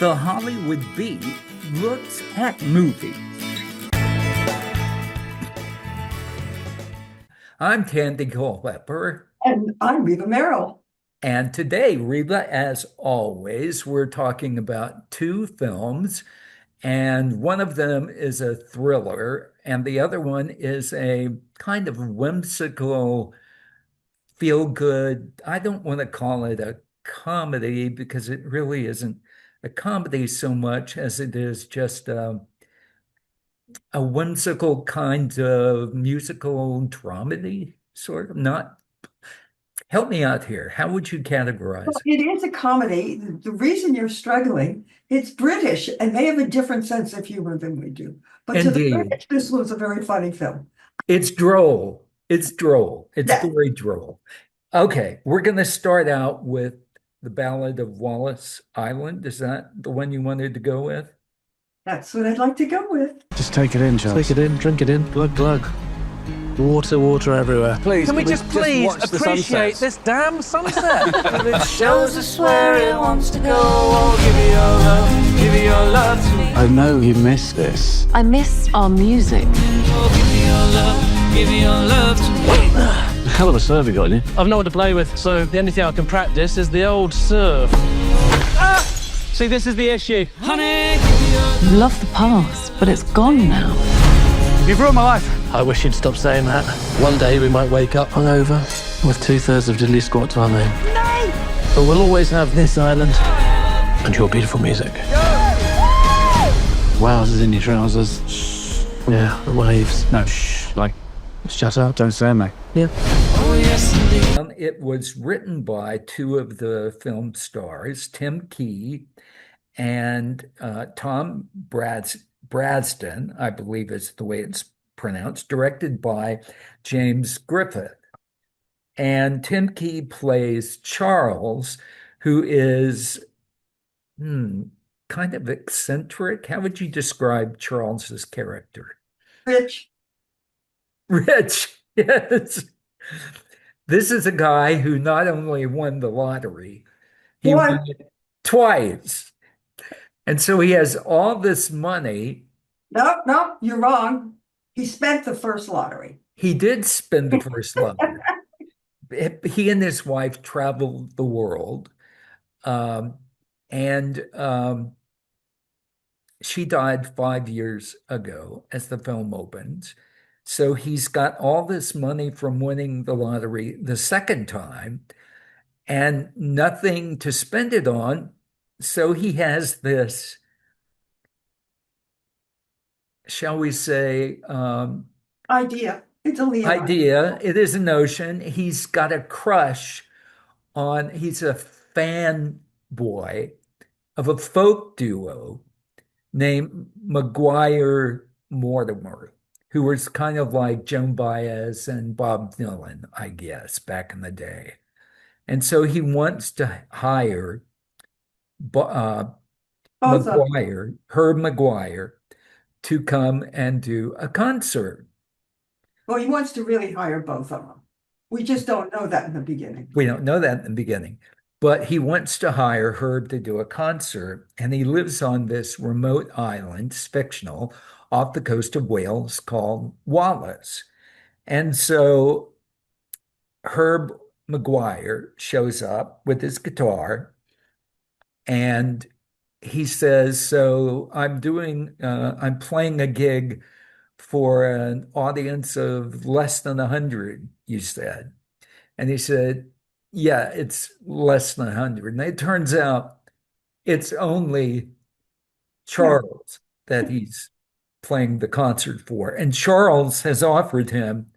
The Hollywood Beat looks at movies. I'm Tandy Culpepper, And I'm Reba Merrill. and today, Reba, as always, we're talking about two films, and one of them is a thriller, and the other one is a kind of whimsical, feel-good. I don't want to call it a comedy because it really isn't a comedy so much as it is just a whimsical kind of musical dramedy, sort of. Not, help me out here. How would you Well, categorize it? it is a comedy. The reason you're struggling, it's British and they have a different sense of humor than we do. But to the Indeed. British, this was a very funny film. It's droll. It's droll. It's Yeah, very droll. Okay, we're going to start out with the Ballad of Wallis Island. Is that the one you wanted to go with? that's what I'd like to go with. Just take it in, Charles. Take it in, drink it in, glug glug. Water, water everywhere. Please, Can we just please watch the appreciate sunsets? this damn sunset? It shows us where it wants to go. Oh, give me your love to me. I know you miss this. I miss our music. Oh, give me your love to me. Hell of a serve you got, you? I've no one to play with, so the only thing I can practice is the old serve. Ah! See, this is the issue. Honey, Love the past, but it's gone now. You've ruined my life. I wish you'd stop saying that. One day we might wake up hungover with 2/3 of diddly squat to our name. No! But we'll always have this island and your beautiful music. Wowzers in your trousers. Yeah, the waves. No, shh. Like, Shut up. don't say me. Yeah. oh yes indeed. It was written by two of the film stars, Tim Key and Tom Brasden, I believe is the way it's pronounced, directed by James Griffith. And Tim Key plays Charles, who is kind of eccentric. How would you describe Charles's character? Rich, Rich, yes. This is a guy who not only won the lottery, he What? won it twice. And so he has all this money. no, you're wrong. He spent the first lottery. He did spend the first lottery. He and his wife traveled the world. And she died 5 years ago as the film opens. So he's got all this money from winning the lottery the second time and nothing to spend it on. So he has this, shall we say, Idea. It's only an idea. It is a notion. He's got a crush on, he's a fanboy of a folk duo named McGwyer Mortimer, who was kind of like Joan Baez and Bob Dylan, I guess, back in the day. And so he wants to hire Both of them. McGwyer, Herb McGwyer, to come and do a concert. Well, he wants to really hire both of them. We just don't know that in the beginning. We don't know that in the beginning, but he wants to hire Herb to do a concert, and he lives on this remote island, it's fictional, off the coast of Wales called Wallis. And so Herb McGwyer shows up with his guitar and he says, so I'm playing a gig for an audience of less than 100, you said. And he said, yeah, it's less than 100. And it turns out it's only Charles that he's playing the concert for. And Charles has offered him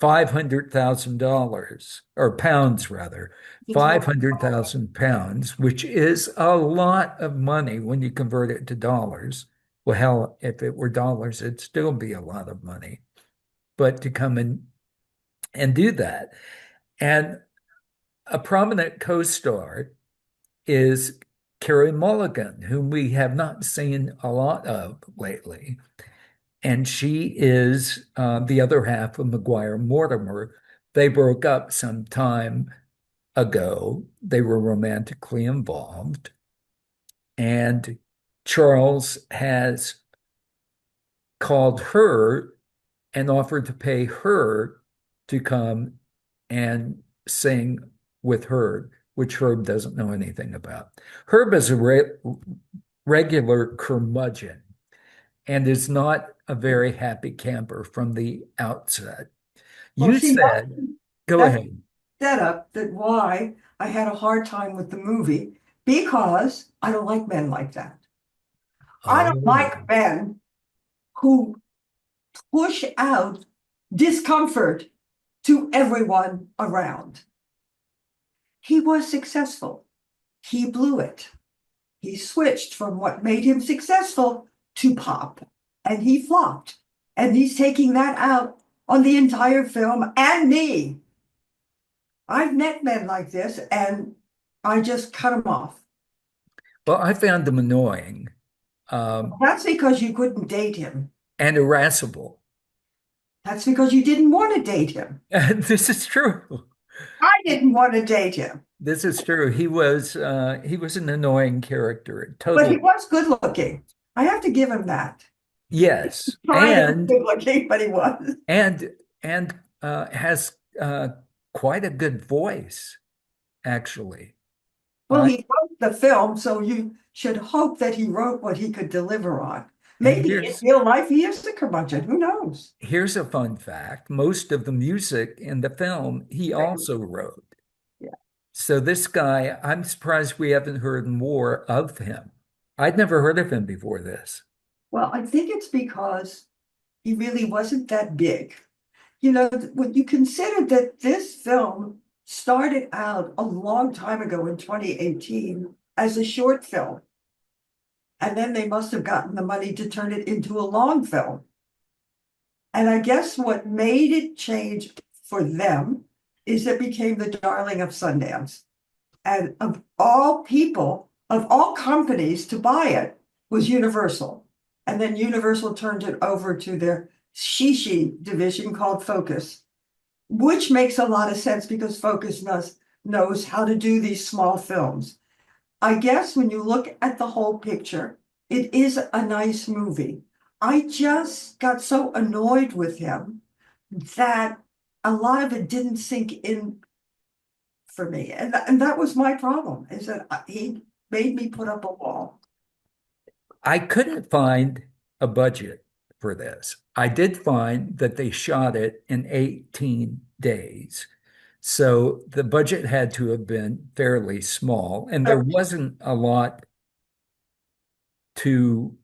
$500,000 or pounds rather, 500,000 pounds, which is a lot of money when you convert it to dollars. Well, hell, if it were dollars, it'd still be a lot of money. But to come in and do that. And a prominent co-star is Carey Mulligan, whom we have not seen a lot of lately. And she is the other half of McGwyer Mortimer. They broke up some time ago. They were romantically involved. And Charles has called her and offered to pay her to come and sing with Herb, which Herb doesn't know anything about. Herb is a regular curmudgeon and is not a very happy camper from the outset. Well, You see, said, go that's ahead. set up that why I had a hard time with the movie because I don't like men like that. I don't Oh, like men who push out discomfort to everyone around. He was successful. He blew it. He switched from what made him successful to pop, and he flopped. And he's taking that out on the entire film and me. I've met men like this, and I just cut them off. well, I found them annoying, um, That's because you couldn't date him. and irascible. That's because you didn't want to date him. This is true. I didn't want to date him, This is true. He was an annoying character. but he Total. was good looking. I have to give him that. Yes. Trying to be good looking, but he was. And has quite a good voice, actually. Well, Uh, he wrote the film, so you should hope that he wrote what he could deliver on. and Maybe in real life he is a curmudgeon. Who knows? here's a fun fact. Most of the music in the film he also wrote. Yeah. So this guy, I'm surprised we haven't heard more of him. I'd never heard of him before this. Well, I think it's because he really wasn't that big. You know, when you consider that this film started out a long time ago in 2018 as a short film, and then they must have gotten the money to turn it into a long film. And I guess what made it change for them is it became the darling of Sundance. And of all people, of all companies to buy it was Universal. And then Universal turned it over to their Shishi division called Focus, which makes a lot of sense because Focus knows how to do these small films. I guess when you look at the whole picture, it is a nice movie. I just got so annoyed with him that a lot of it didn't sink in for me. And that was my problem, is that he made me put up a wall. I couldn't find a budget for this. I did find that they shot it in 18 days. So the budget had to have been fairly small, and there wasn't a lot to,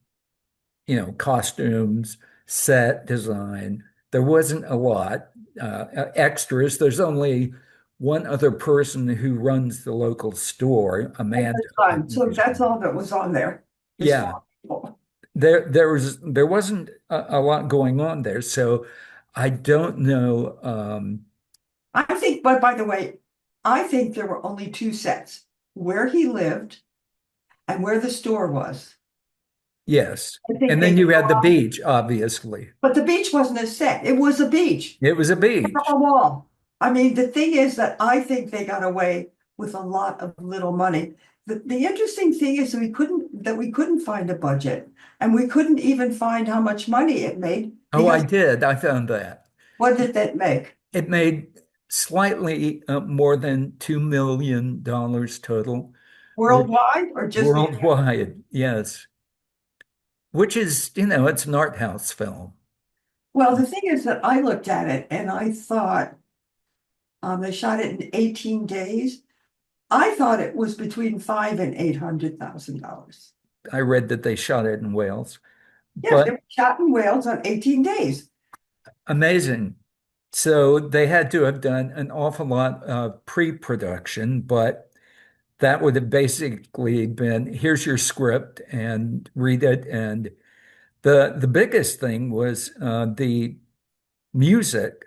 costumes, set design. There wasn't a lot, extras. There's only one other person who runs the local store, Amanda. So that's all that was on there. Yeah. There wasn't a lot going on there, so I don't know. I think, but by the way, I think there were only two sets, where he lived and where the store was. Yes, I think and they then you had the all- beach, obviously. But the beach wasn't a set, it was a beach, It was a beach. a wall. I mean, the thing is that I think they got away with a lot of little money. The interesting thing is we couldn't find a budget, and we couldn't even find how much money it made. Oh, I because did. I found that. what did that make? It made slightly more than $2 million total Worldwide or just the worldwide. Yes, which is, it's an art house film. Well, the thing is that I looked at it and I thought they shot it in 18 days. I thought it was between $500,000 and $800,000. I read that they shot it in Wales, Yes, but it was shot in Wales on 18 days. amazing. So they had to have done an awful lot of pre-production, but that would have basically been, here's your script and read it. And the biggest thing was the music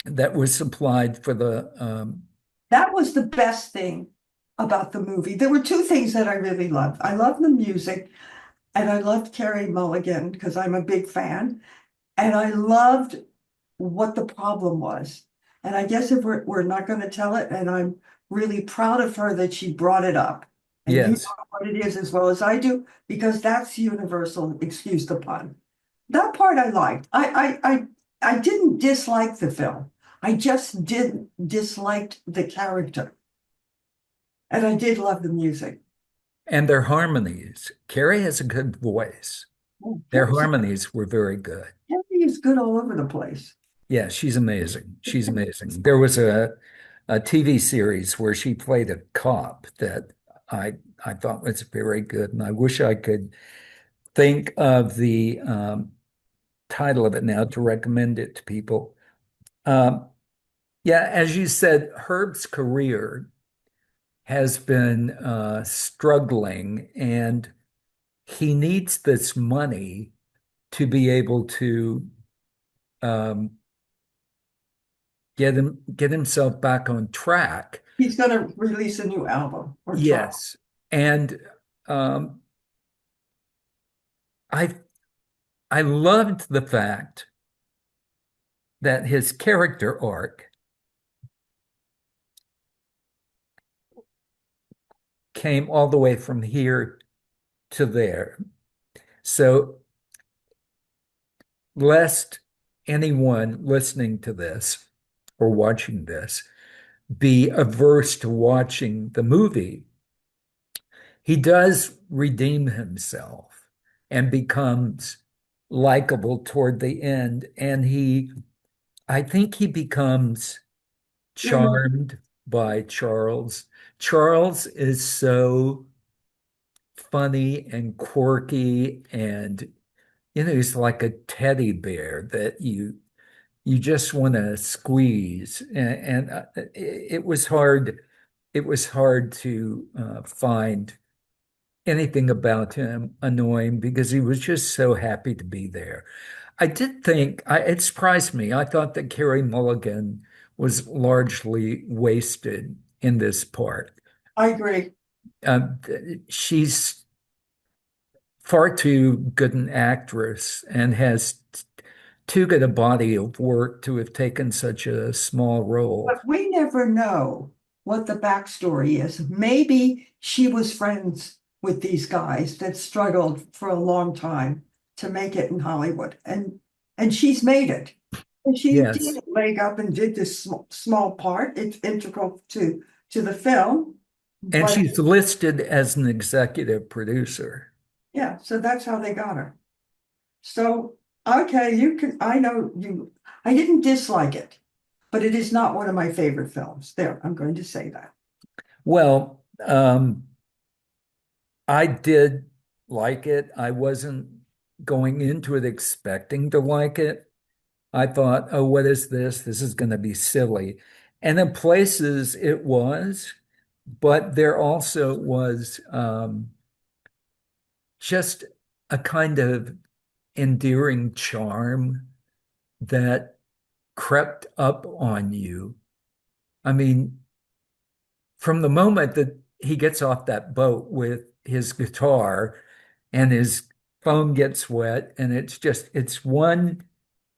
that was supplied for the That was the best thing about the movie. There were two things that I really loved. I loved the music, and I loved Carey Mulligan because I'm a big fan. And I loved what the problem was. And I guess if we're not going to tell it, and I'm really proud of her that she brought it up. And you Yes. know what it is as well as I do, because that's universal, excuse the pun. That part I liked. I didn't dislike the film. I just didn't disliked the character. And I did love the music. And their harmonies. Carrie has a good voice. Their harmonies were very good. Henry is good all over the place. Yeah, she's amazing. She's amazing. There was a TV series where she played a cop that I thought was very good, and I wish I could think of the title of it now to recommend it to people. Yeah, as you said, Herb's career has been struggling, and he needs this money to be able to get himself back on track. He's going to release a new album. Or Yes, and I loved the fact that his character arc came all the way from here to there. So, lest anyone listening to this or watching this be averse to watching the movie, he does redeem himself and becomes likable toward the end. And I think he becomes charmed by Charles. Charles is so funny and quirky, and he's like a teddy bear that you just want to squeeze. And it was hard. It was hard to find anything about him annoying because he was just so happy to be there. I did think it surprised me. I thought that Carey Mulligan was largely wasted in this part. I agree. She's far too good an actress and has too good a body of work to have taken such a small role. But we never know what the backstory is. Maybe she was friends with these guys that struggled for a long time to make it in Hollywood, and she's made it. And she Yes. did leg up and did this small part. It's integral to the film. And But- she's listed as an executive producer. Yeah, so that's how they got her. So, okay, I know I didn't dislike it, but it is not one of my favorite films. There, I'm going to say that. Well, I did like it. I wasn't going into it expecting to like it. I thought, oh, what is this? This is going to be silly. And in places it was, but there also was just a kind of endearing charm that crept up on you. I mean, from the moment that he gets off that boat with his guitar and his phone gets wet, and it's one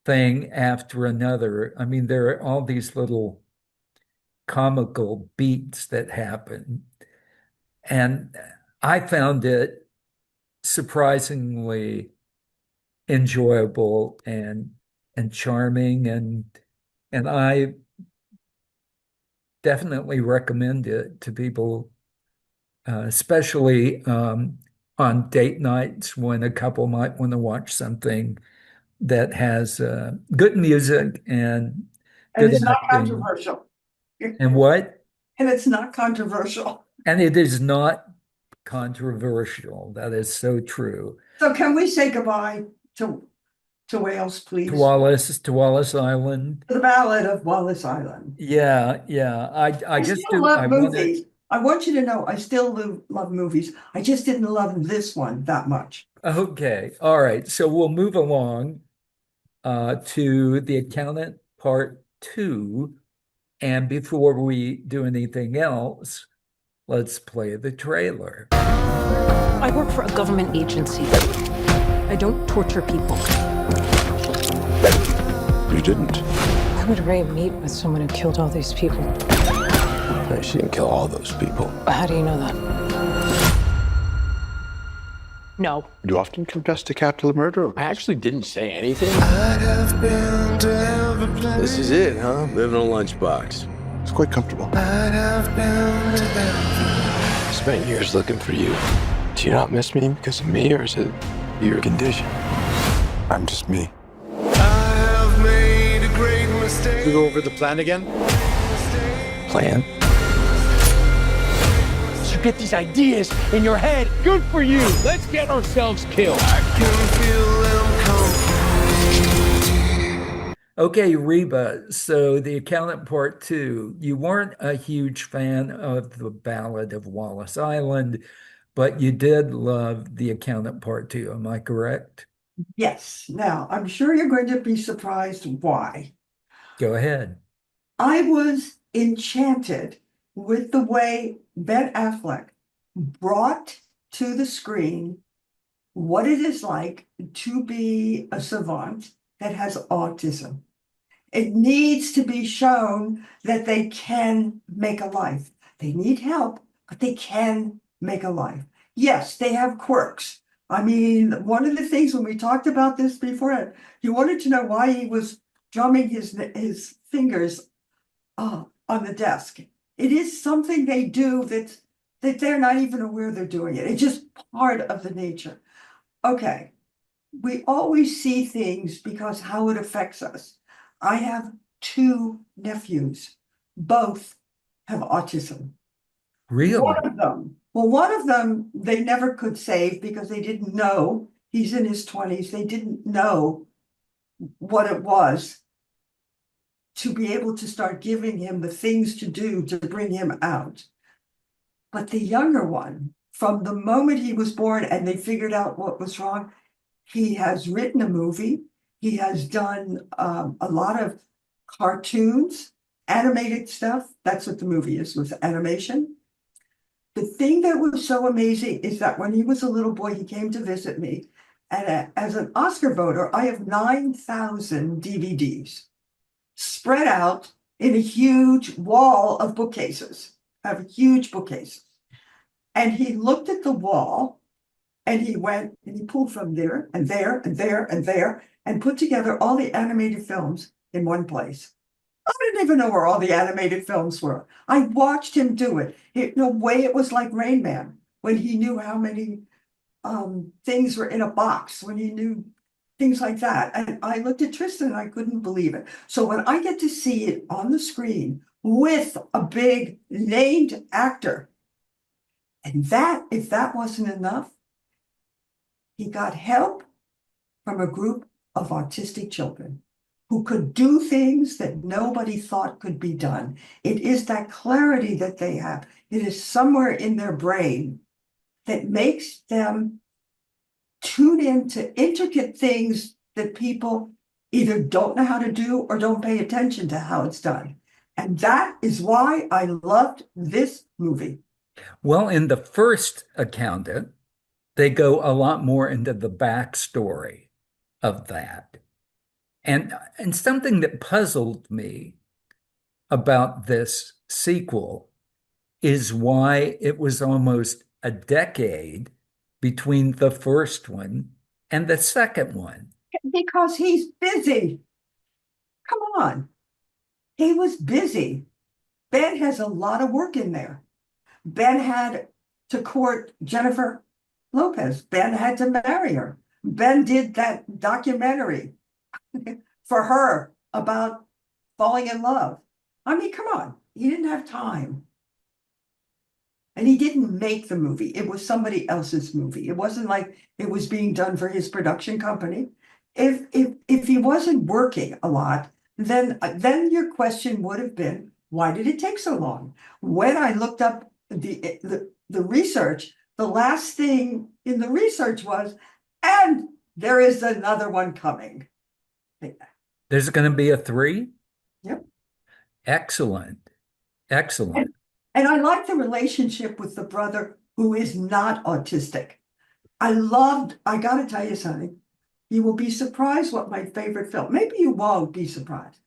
thing after another. I mean, there are all these little comical beats that happen. And I found it surprisingly enjoyable and charming, and I definitely recommend it to people, especially on date nights when a couple might want to watch something that has good music and And good it's not acting. controversial. And what? And it's not controversial. And it is not controversial. That is so true. So can we say goodbye to Wales, please? To Wallis Island. The Ballad of Wallis Island. Yeah. I I just still do. love I wanted- movies. I want you to know I still love movies. I just didn't love this one that much. Okay. All right. So we'll move along to The Accountant Part 2. And before we do anything else, let's play the trailer. I work for a government agency. I don't torture people. You didn't. Why would Ray meet with someone who killed all these people? No, she didn't kill all those people. How do you know that? No. You often confess to capital murder. I actually didn't say anything. This is it, huh? Living in a lunchbox. It's quite comfortable. I spent years looking for you. Do you not miss me because of me, or is it your condition? I'm just me. Should we go over the plan again? Plan? You get these ideas in your head. Good for you. Let's get ourselves killed. Okay, Reba, so The Accountant Part 2. You weren't a huge fan of the Ballad of Wallis Island, but you did love The Accountant Part 2. Am I correct? Yes. Now, I'm sure you're going to be surprised why. Go ahead. I was enchanted with the way Ben Affleck brought to the screen what it is like to be a savant that has autism. It needs to be shown that they can make a life. They need help, but they can make a life. Yes, they have quirks. I mean, one of the things when we talked about this before, you wanted to know why he was drumming his fingers on the desk. It is something they do that they're not even aware they're doing it. It's just part of the nature. Okay, we always see things because how it affects us. I have 2 nephews. Both have autism. Really? One of them, they never could save because they didn't know. He's in his 20s. They didn't know what it was to be able to start giving him the things to do to bring him out. But the younger one, from the moment he was born and they figured out what was wrong, he has written a movie. He has done a lot of cartoons, animated stuff. That's what the movie is, was animation. The thing that was so amazing is that when he was a little boy, he came to visit me. And as an Oscar voter, I have 9,000 DVDs spread out in a huge wall of bookcases. I have huge bookcases. And he looked at the wall and he went and he pulled from there and there and there and there and put together all the animated films in one place. I didn't even know where all the animated films were. I watched him do it. In a way, it was like Rain Man, when he knew how many things were in a box, when he knew things like that. And I looked at Tristan and I couldn't believe it. So when I get to see it on the screen with a big named actor, and that, if that wasn't enough, he got help from a group of autistic children who could do things that nobody thought could be done. It is that clarity that they have. It is somewhere in their brain that makes them tune into intricate things that people either don't know how to do or don't pay attention to how it's done. And that is why I loved this movie. Well, in the first Accountant, they go a lot more into the backstory of that. And something that puzzled me about this sequel is why it was almost a decade between the first one and the second one. Because he's busy. Come on. He was busy. Ben has a lot of work in there. Ben had to court Jennifer Lopez. Ben had to marry her. Ben did that documentary for her about falling in love. I mean, come on. He didn't have time. And he didn't make the movie. It was somebody else's movie. It wasn't like it was being done for his production company. If he wasn't working a lot, then your question would have been, why did it take so long? When I looked up the research, the last thing in the research was, and there is another one coming. There's going to be a 3? Yep. Excellent. Excellent. And I like the relationship with the brother who is not autistic. I got to tell you something. You will be surprised what my favorite film, maybe you won't be surprised.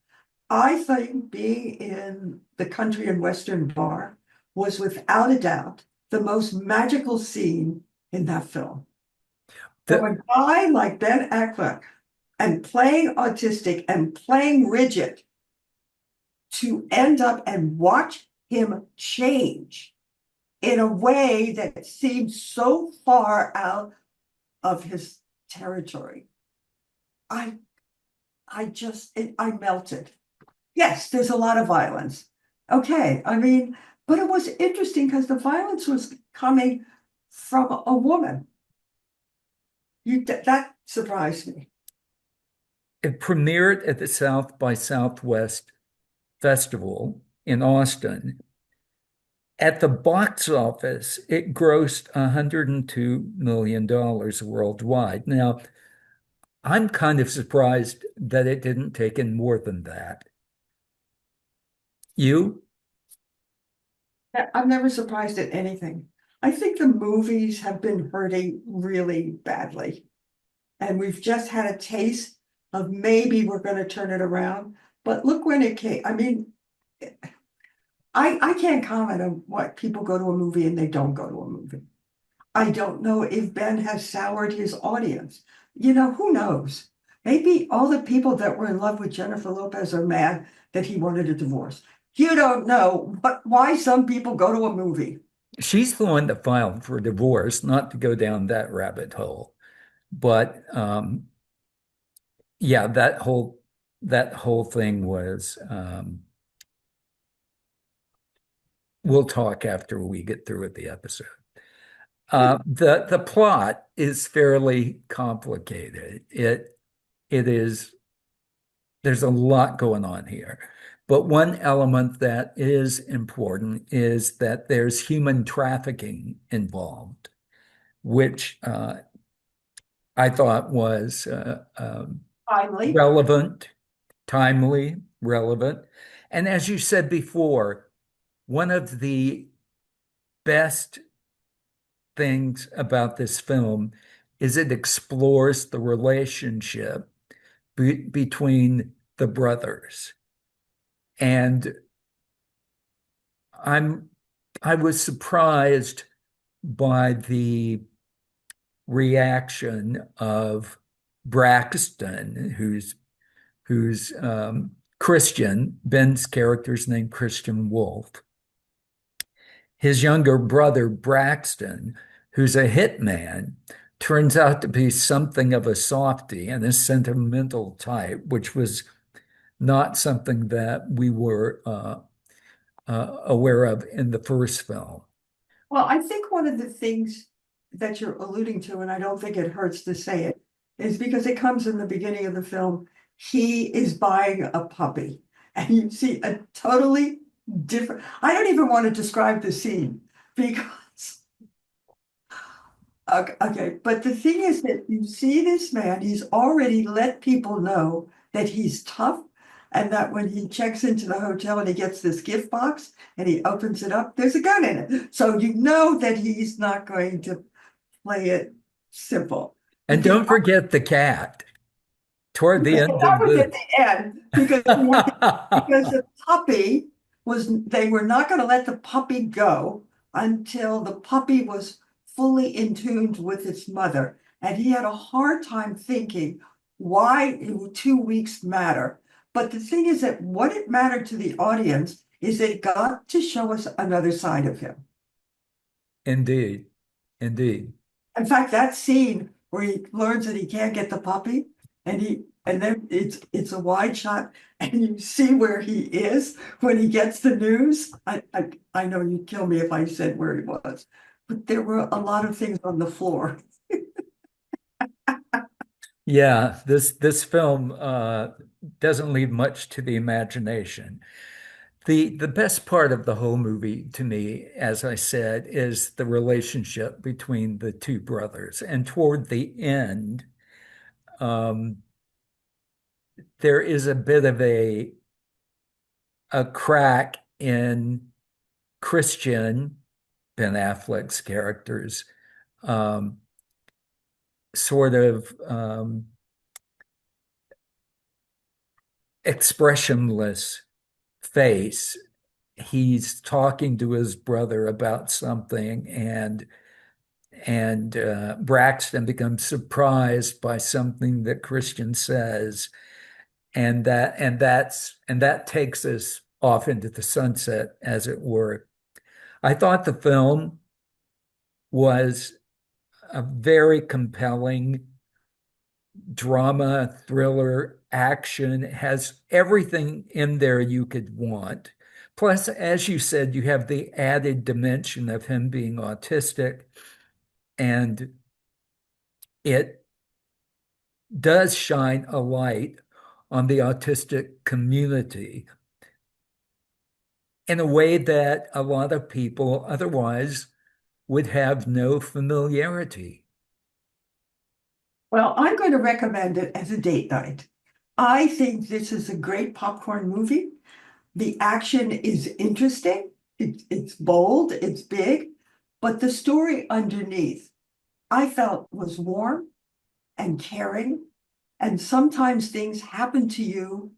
I think being in the country and western bar was without a doubt the most magical scene in that film. From The, a guy like Ben Affleck and playing autistic and playing rigid to end up and watch him change in a way that seems so far out of his territory. I I melted. Yes, there's a lot of violence. Okay, I mean, but it was interesting because the violence was coming from a woman. That surprised me. it premiered at the South by Southwest Festival in Austin. At the box office, it grossed $102 million worldwide. Now, I'm kind of surprised that it didn't take in more than that. You? I'm never surprised at anything. I think the movies have been hurting really badly. And we've just had a taste of maybe we're going to turn it around. But look when it came. I mean, I can't comment on what people go to a movie and they don't go to a movie. I don't know if Ben has soured his audience. You know, who knows? Maybe all the people that were in love with Jennifer Lopez are mad that he wanted a divorce. You don't know why some people go to a movie. She's the one that filed for divorce, not to go down that rabbit hole. But yeah, that whole thing was we'll talk after we get through with the episode. The plot is fairly complicated. It is there's a lot going on here. But one element that is important is that there's human trafficking involved, which I thought was Finally, relevant, timely, relevant. And as you said before, one of the best things about this film is it explores the relationship between the brothers. And I was surprised by the reaction of Braxton, who's Christian. Ben's character's named Christian Wolf. His younger brother, Braxton, who's a hitman, turns out to be something of a softie and a sentimental type, which was not something that we were aware of in the first film. well, I think one of the things that you're alluding to, and I don't think it hurts to say it, is because it comes in the beginning of the film. He is buying a puppy, and you see a totally different. I don't even want to describe the scene because okay, but the thing is that you see this man, he's already let people know that he's tough, and that when he checks into the hotel and he gets this gift box and he opens it up, there's a gun in it. So you know that he's not going to play it simple. And don't forget the cat toward the end That of was at the the end because the puppy they were not going to let the puppy go until the puppy was fully in tune with its mother. And he had a hard time thinking why 2 weeks matter. But the thing is that what it mattered to the audience is it got to show us another side of him. Indeed. Indeed. In fact, that scene where he learns that he can't get the puppy and then it's a wide shot and you see where he is when he gets the news. I know you'd kill me if I said where he was, but there were a lot of things on the floor. Yeah, this film doesn't leave much to the imagination. The best part of the whole movie to me, as I said, is the relationship between the two brothers. And toward the end, there is a bit of a crack in Christian, Ben Affleck's character's sort of expressionless face. He's talking to his brother about something, and Braxton becomes surprised by something that Christian says, and that takes us off into the sunset, as it were. I thought the film was a very compelling drama, thriller, action. It has everything in there you could want. Plus, as you said, you have the added dimension of him being autistic, and it does shine a light on the autistic community in a way that a lot of people otherwise would have no familiarity. Well, I'm going to recommend it as a date night. I think this is a great popcorn movie. The action is interesting. It's bold, it's big, but the story underneath, I felt, was warm and caring. And sometimes things happen to you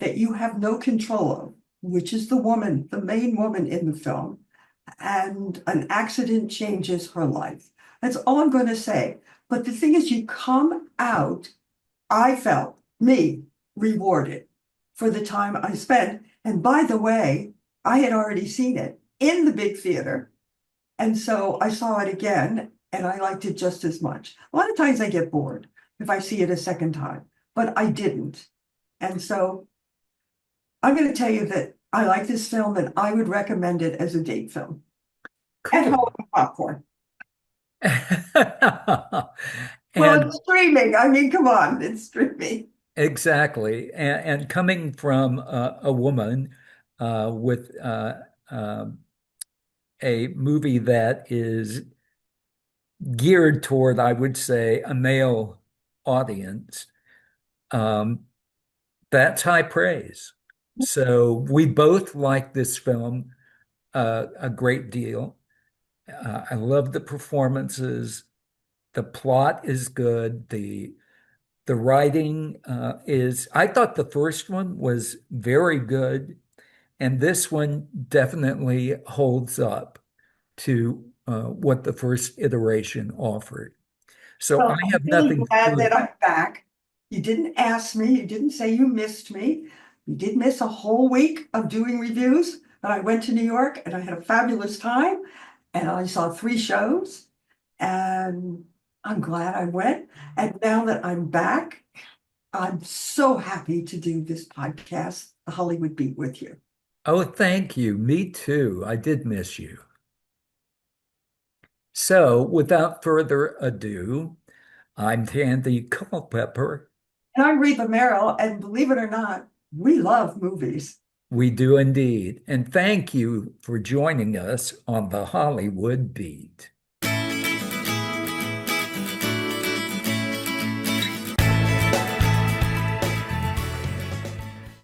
that you have no control of, which is the woman, the main woman in the film. And an accident changes her life. That's all I'm going to say. But the thing is, you come out, I felt, me, rewarded for the time I spent. And by the way, I had already seen it in the big theater. And so I saw it again, and I liked it just as much. A lot of times I get bored if I see it a second time, but I didn't. And so I'm going to tell you that I like this film, and I would recommend it as a date film. At home with popcorn. Well, And it's streaming. I mean, come on, it's streaming. exactly. And coming from a woman with a movie that is geared toward, I would say, a male audience, that's high praise. So we both like this film a great deal. I love the performances. The plot is good. The writing is, I thought the first one was very good, and this one definitely holds up to what the first iteration offered. So Well, I I'm have really nothing glad further. that I'm back. You didn't ask me, you didn't say you missed me. You did miss a whole week of doing reviews, but I went to New York and I had a fabulous time, and I saw 3 shows, and I'm glad I went. And now that I'm back, I'm so happy to do this podcast, The Hollywood Beat, with you. Oh, thank you. Me too. I did miss you. So without further ado, I'm Tandy Culpepper. And I'm Reba Merrill, and believe it or not, we love movies. We do indeed. And thank you for joining us on the Hollywood Beat.